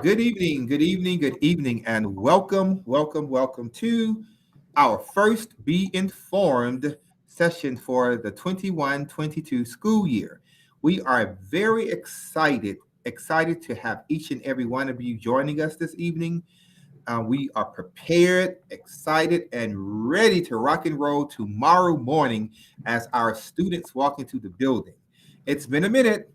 Good evening, and welcome to our first Be Informed session for the 21-22 school year. We are very excited to have each and every one of you joining us this evening. We are prepared, excited, and ready to rock and roll tomorrow morning as our students walk into the building. It's been a minute,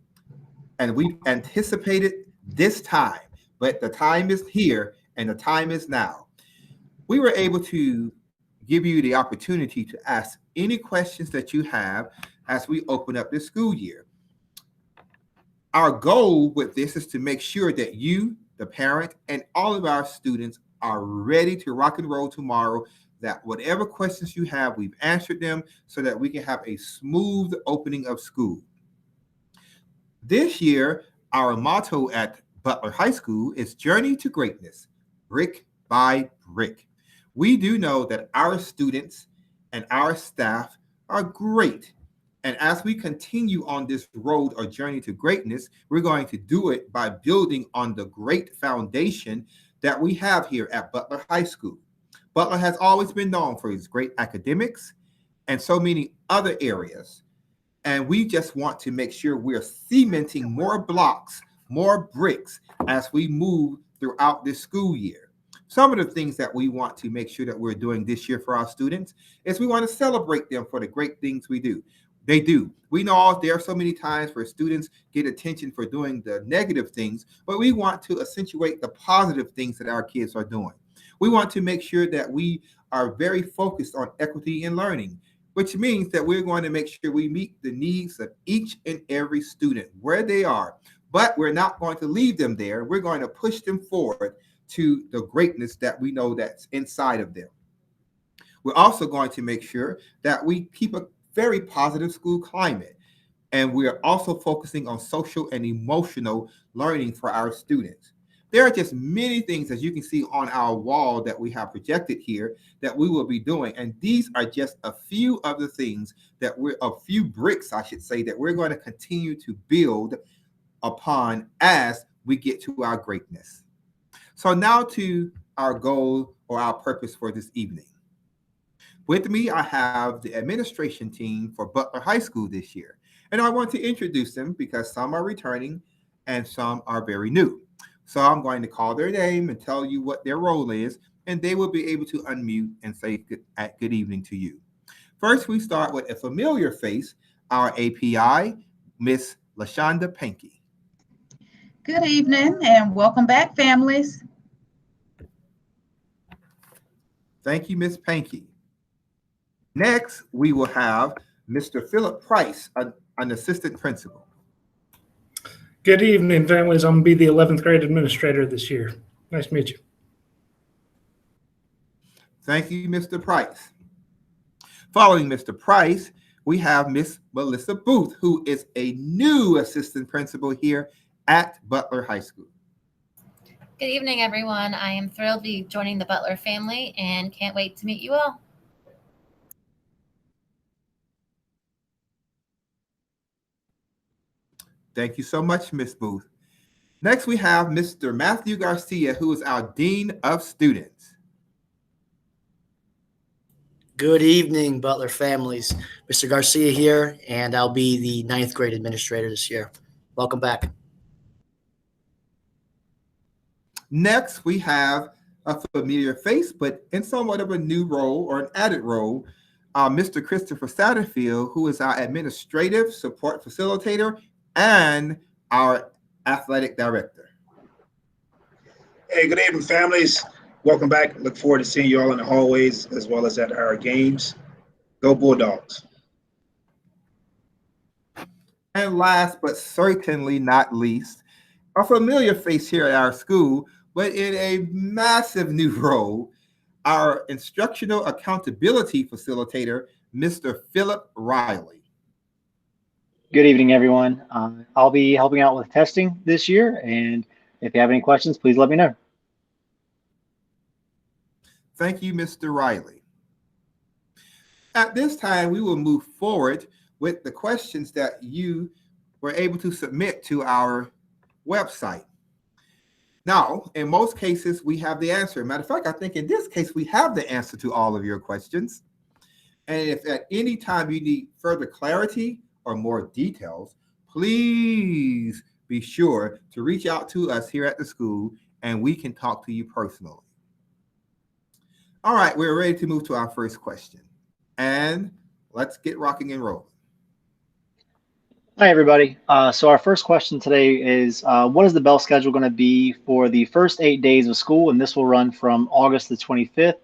and we've anticipated this time, but the time is here and the time is now. We were able to give you the opportunity to ask any questions that you have as we open up this school year. Our goal with this is to make sure that you, the parent, and all of our students are ready to rock and roll tomorrow. That whatever questions you have, we've answered them so that we can have a smooth opening of school. This year, our motto at Butler High School is Journey to Greatness, brick by brick. We do know that our students and our staff are great. And as we continue on this road or journey to greatness, we're going to do it by building on the great foundation that we have here at Butler High School. Butler has always been known for its great academics and so many other areas. And we just want to make sure we're cementing more blocks, more bricks as we move throughout this school year. Some of the things that we want to make sure that we're doing this year for our students is we want to celebrate them for the great things we do. They do. We know there are so many times where students get attention for doing the negative things, but we want to accentuate the positive things that our kids are doing. We want to make sure that we are very focused on equity in learning, which means that we're going to make sure we meet the needs of each and every student where they are. But we're not going to leave them there. We're going to push them forward to the greatness that we know that's inside of them. We're also going to make sure that we keep a very positive school climate. And we are also focusing on social and emotional learning for our students. There are just many things, as you can see on our wall that we have projected here, that we will be doing. And these are just a few of the things a few bricks, I should say, that we're going to continue to build upon as we get to our greatness. So now to our goal or our purpose for this evening. With me, I have the administration team for Butler High School this year. And I want to introduce them because some are returning and some are very new. So I'm going to call their name and tell you what their role is, and they will be able to unmute and say good evening to you. First, we start with a familiar face, our API, Miss LaShonda Pankey. Good evening and welcome back, families. Thank you, Miss Pankey. Next, we will have Mr. Philip Price, an assistant principal. Good evening, families. I'm going to be the 11th grade administrator this year. Nice to meet you. Thank you, Mr. Price. Following Mr. Price, we have Miss Melissa Booth, who is a new assistant principal here at Butler High School. Good evening, everyone. I am thrilled to be joining the Butler family and can't wait to meet you all. Thank you so much, Miss Booth. Next, we have Mr. Matthew Garcia, who is our Dean of Students. Good evening, Butler families. Mr. Garcia here, and I'll be the 9th grade administrator this year. Welcome back. Next, we have a familiar face, but in somewhat of a new role or an added role, Mr. Christopher Satterfield, who is our administrative support facilitator and our athletic director. Hey, good evening, families. Welcome back. Look forward to seeing you all in the hallways as well as at our games. Go Bulldogs. And last but certainly not least, a familiar face here at our school, but in a massive new role, our instructional accountability facilitator, Mr. Philip Riley. Good evening, everyone. I'll be helping out with testing this year, and if you have any questions, please let me know. Thank you, Mr. Riley. At this time, we will move forward with the questions that you were able to submit to our website. Now, in most cases, we have the answer. Matter of fact, I think in this case, we have the answer to all of your questions. And if at any time you need further clarity or more details, please be sure to reach out to us here at the school and we can talk to you personally. All right, we're ready to move to our first question. And let's get rocking and rolling. Hi, everybody. So our first question today is, what is the bell schedule going to be for the first 8 days of school? And this will run from August the 25th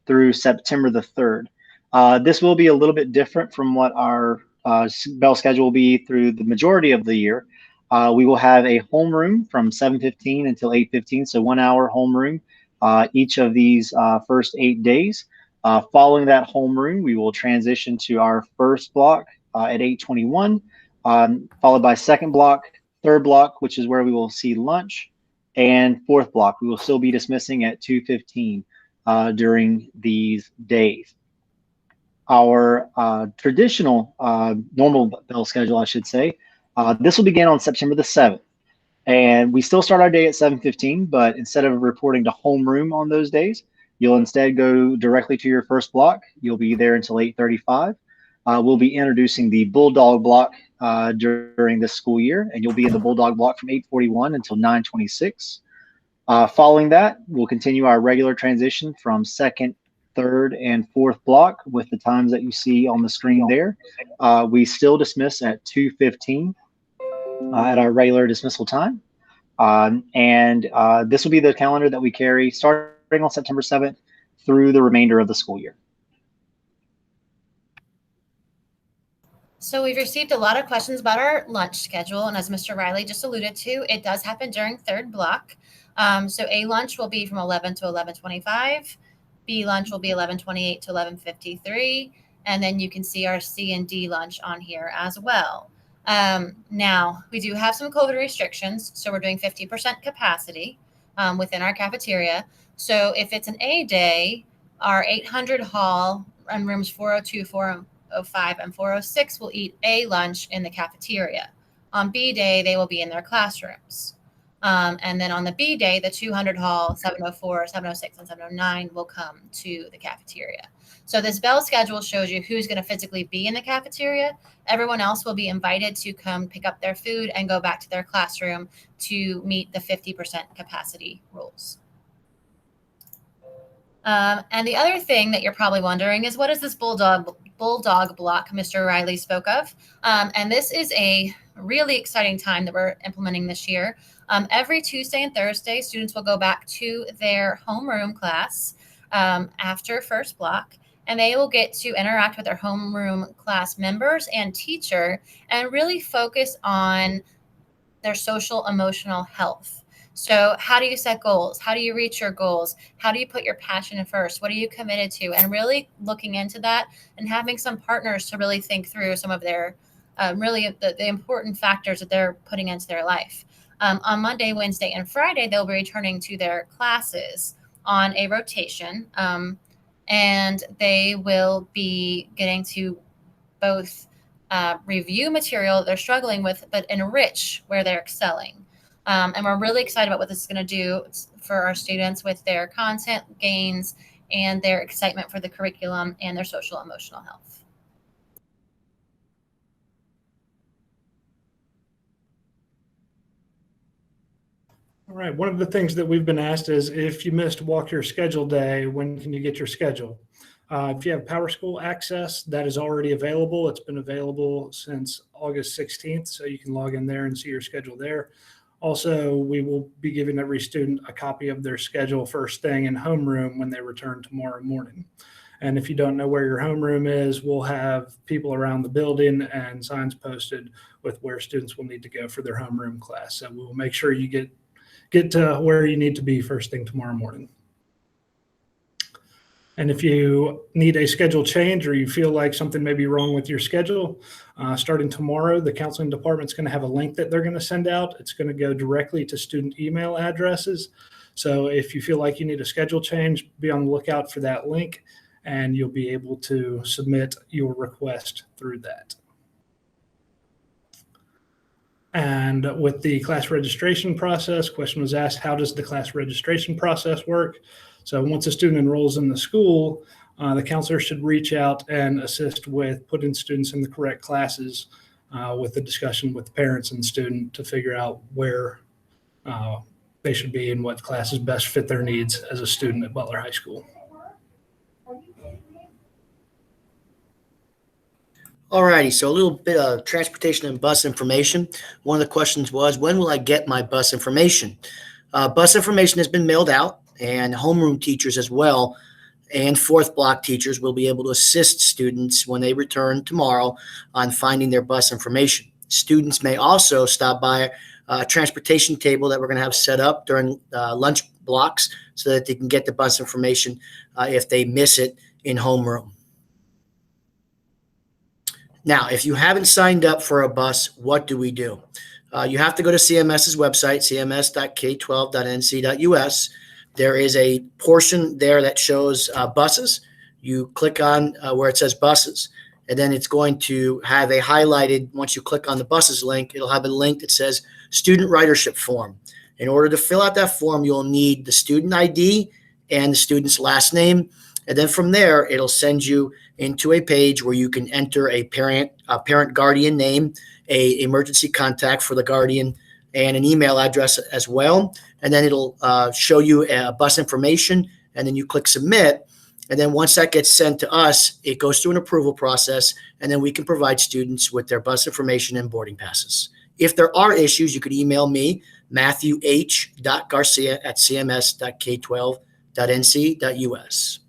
through September the 3rd. This will be a little bit different from what our bell schedule will be through the majority of the year. We will have a homeroom from 7:15 until 8:15, so 1 hour homeroom each of these first 8 days. Following that homeroom, we will transition to our first block at 8:21. Followed by second block, third block, which is where we will see lunch, and fourth block. We will still be dismissing at 2:15 during these days. Our traditional normal bell schedule, I should say, this will begin on September the 7th. And we still start our day at 7:15, but instead of reporting to homeroom on those days, you'll instead go directly to your first block. You'll be there until 8:35. We'll be introducing the Bulldog block during this school year, and you'll be in the Bulldog block from 8:41 until 9:26. Following that, we'll continue our regular transition from second, third, and fourth block with the times that you see on the screen there. We still dismiss at 2:15 at our regular dismissal time. This will be the calendar that we carry starting on September 7th through the remainder of the school year. So we've received a lot of questions about our lunch schedule. And as Mr. Riley just alluded to, it does happen during third block. So A lunch will be from 11 to 11:25. B lunch will be 11:28 to 11:53. And then you can see our C and D lunch on here as well. Now, we do have some COVID restrictions. So we're doing 50% capacity within our cafeteria. So if it's an A day, our 800 hall and rooms 402, 405, and 406 will eat A lunch in the cafeteria. On B day, they will be in their classrooms. And then on the B day, the 200 hall, 704, 706, and 709 will come to the cafeteria. So this bell schedule shows you who's going to physically be in the cafeteria. Everyone else will be invited to come pick up their food and go back to their classroom to meet the 50% capacity rules. And the other thing that you're probably wondering is, what is this Bulldog block Mr. Riley spoke of? And this is a really exciting time that we're implementing this year. Every Tuesday and Thursday, students will go back to their homeroom class after first block, and they will get to interact with their homeroom class members and teacher and really focus on their social emotional health. So how do you set goals? How do you reach your goals? How do you put your passion first? What are you committed to? And really looking into that and having some partners to really think through some of their really the important factors that they're putting into their life. On Monday, Wednesday, and Friday, they'll be returning to their classes on a rotation. And they will be getting to both review material that they're struggling with, but enrich where they're excelling. And we're really excited about what this is going to do for our students with their content gains and their excitement for the curriculum and their social emotional health. All right. One of the things that we've been asked is, if you missed Walk Your Schedule Day, when can you get your schedule? If you have PowerSchool access, that is already available. It's been available since August 16th, so you can log in there and see your schedule there. Also, we will be giving every student a copy of their schedule first thing in homeroom when they return tomorrow morning. And if you don't know where your homeroom is, we'll have people around the building and signs posted with where students will need to go for their homeroom class. So we'll make sure you get to where you need to be first thing tomorrow morning. And if you need a schedule change or you feel like something may be wrong with your schedule, starting tomorrow, the counseling department's going to have a link that they're going to send out. It's going to go directly to student email addresses. So if you feel like you need a schedule change, be on the lookout for that link, and you'll be able to submit your request through that. And with the class registration process, question was asked, how does the class registration process work? So once a student enrolls in the school, the counselor should reach out and assist with putting students in the correct classes with the discussion with the parents and the student to figure out where they should be and what classes best fit their needs as a student at Butler High School. Alrighty, so a little bit of transportation and bus information. One of the questions was, when will I get my bus information? Bus information has been mailed out, and homeroom teachers as well, and fourth block teachers will be able to assist students when they return tomorrow on finding their bus information. Students may also stop by a transportation table that we're going to have set up during lunch blocks so that they can get the bus information if they miss it in homeroom. Now, if you haven't signed up for a bus, what do we do? You have to go to CMS's website, cms.k12.nc.us. There is a portion there that shows buses. You click on where it says buses, and then it's going to have a highlighted, once you click on the buses link, it'll have a link that says student ridership form. In order to fill out that form, you'll need the student ID and the student's last name. And then from there, it'll send you into a page where you can enter a parent guardian name, a emergency contact for the guardian, and an email address as well. And then it'll show you bus information, and then you click submit. And then once that gets sent to us, it goes through an approval process, and then we can provide students with their bus information and boarding passes. If there are issues, you could email me, matthewh.garcia@cms.k12.nc.us.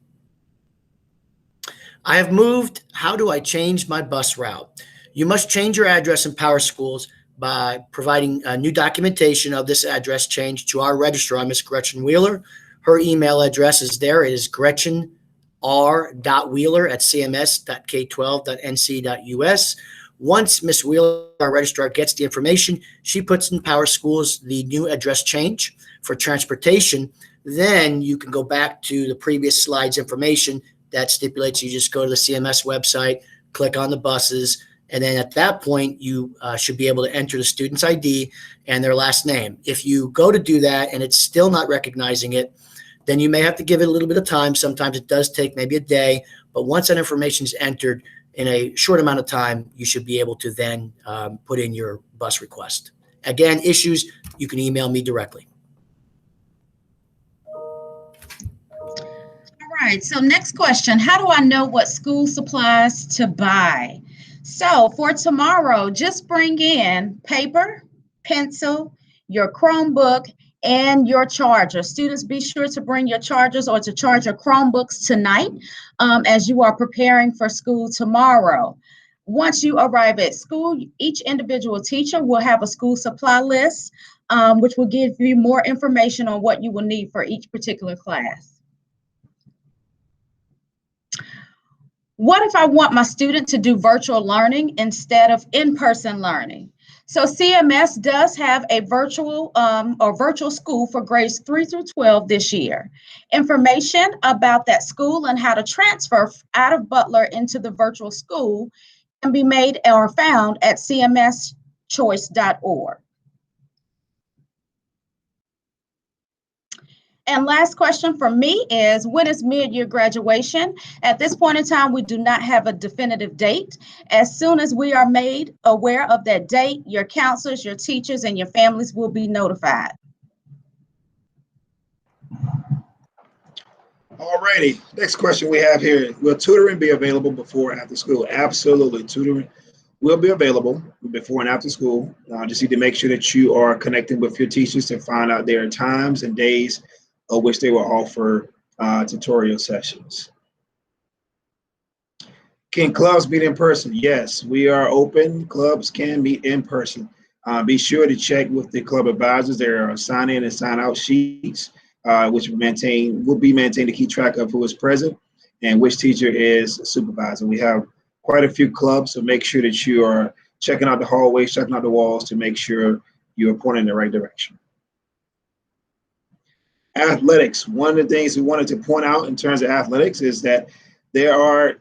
I have moved. How do I change my bus route? You must change your address in Power Schools by providing new documentation of this address change to our registrar, Ms. Gretchen Wheeler. Her email address is there. It is gretchenr.wheeler@cms.k12.nc.us. Once Ms. Wheeler, our registrar, gets the information, she puts in Power Schools the new address change for transportation. Then you can go back to the previous slide's information that stipulates you just go to the CMS website, click on the buses, and then at that point, you should be able to enter the student's ID and their last name. If you go to do that and it's still not recognizing it, then you may have to give it a little bit of time. Sometimes it does take maybe a day, but once that information is entered in a short amount of time, you should be able to then put in your bus request. Again, issues, you can email me directly. All right, so next question, how do I know what school supplies to buy? So for tomorrow, just bring in paper, pencil, your Chromebook, and your charger. Students, be sure to bring your chargers or to charge your Chromebooks tonight as you are preparing for school tomorrow. Once you arrive at school, each individual teacher will have a school supply list, which will give you more information on what you will need for each particular class. What if I want my student to do virtual learning instead of in-person learning? So CMS does have a virtual school for grades 3 through 12 this year. Information about that school and how to transfer out of Butler into the virtual school can be made or found at cmschoice.org. And last question from me is, when is mid-year graduation? At this point in time, we do not have a definitive date. As soon as we are made aware of that date, your counselors, your teachers, and your families will be notified. All righty. Next question we have here. Will tutoring be available before and after school? Absolutely. Tutoring will be available before and after school. Just need to make sure that you are connecting with your teachers to find out their times and days of which they will offer tutorial sessions. Can clubs meet in person? Yes, we are open. Clubs can meet in person. Be sure to check with the club advisors. There are sign in and sign out sheets, which will be maintained to keep track of who is present and which teacher is supervising. We have quite a few clubs, so make sure that you are checking out the hallways, checking out the walls to make sure you are pointing in the right direction. Athletics. One of the things we wanted to point out in terms of athletics is that there are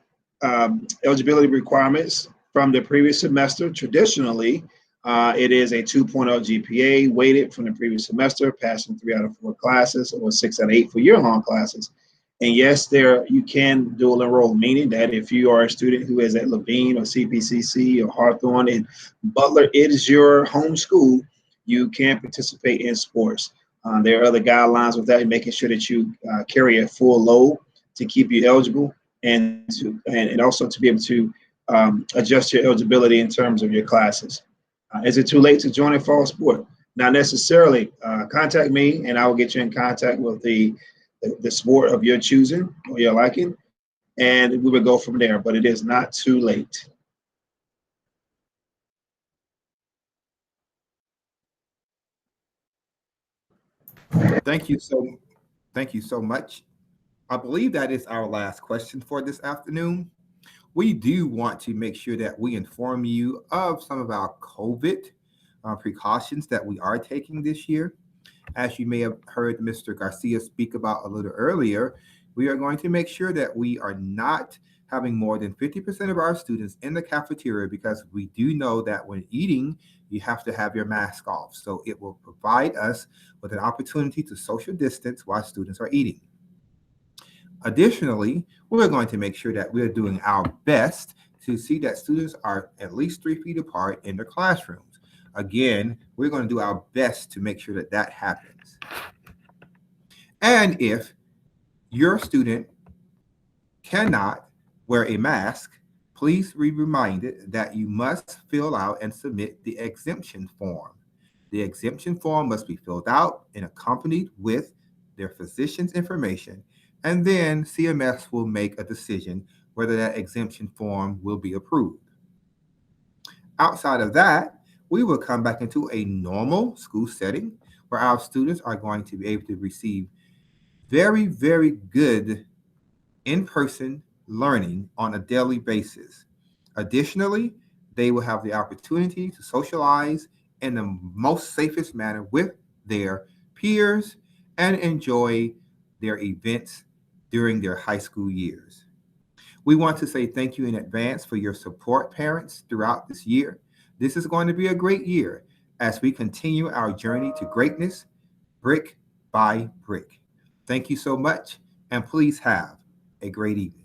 eligibility requirements from the previous semester. Traditionally, It is a 2.0 GPA weighted from the previous semester, passing 3 out of 4 classes or 6 out of 8 for year-long classes. And yes, there you can dual enroll, meaning that if you are a student who is at Levine or CPCC or Hawthorne and Butler is your home school, you can participate in sports. There are other guidelines with that, making sure that you carry a full load to keep you eligible and also to be able to adjust your eligibility in terms of your classes. Is it too late to join a fall sport? Not necessarily. Contact me and I will get you in contact with the sport of your choosing or your liking, and we would go from there, but it is not too late. Thank you so much. I believe that is our last question for this afternoon. We do want to make sure that we inform you of some of our COVID precautions that we are taking this year. As you may have heard Mr. Garcia speak about a little earlier, we are going to make sure that we are not having more than 50% of our students in the cafeteria, because we do know that when eating, you have to have your mask off. So it will provide us with an opportunity to social distance while students are eating. Additionally, we're going to make sure that we're doing our best to see that students are at least 3 feet apart in their classrooms. Again, we're going to do our best to make sure that that happens. And if your student cannot wear a mask, please be reminded that you must fill out and submit the exemption form. The exemption form must be filled out and accompanied with their physician's information, and then CMS will make a decision whether that exemption form will be approved. Outside of that, we will come back into a normal school setting where our students are going to be able to receive very, very good in-person learning on a daily basis. Additionally, they will have the opportunity to socialize in the most safest manner with their peers and enjoy their events during their high school years. We want to say thank you in advance for your support, parents, throughout this year. This is going to be a great year as we continue our journey to greatness, brick by brick. Thank you so much, and please have a great evening.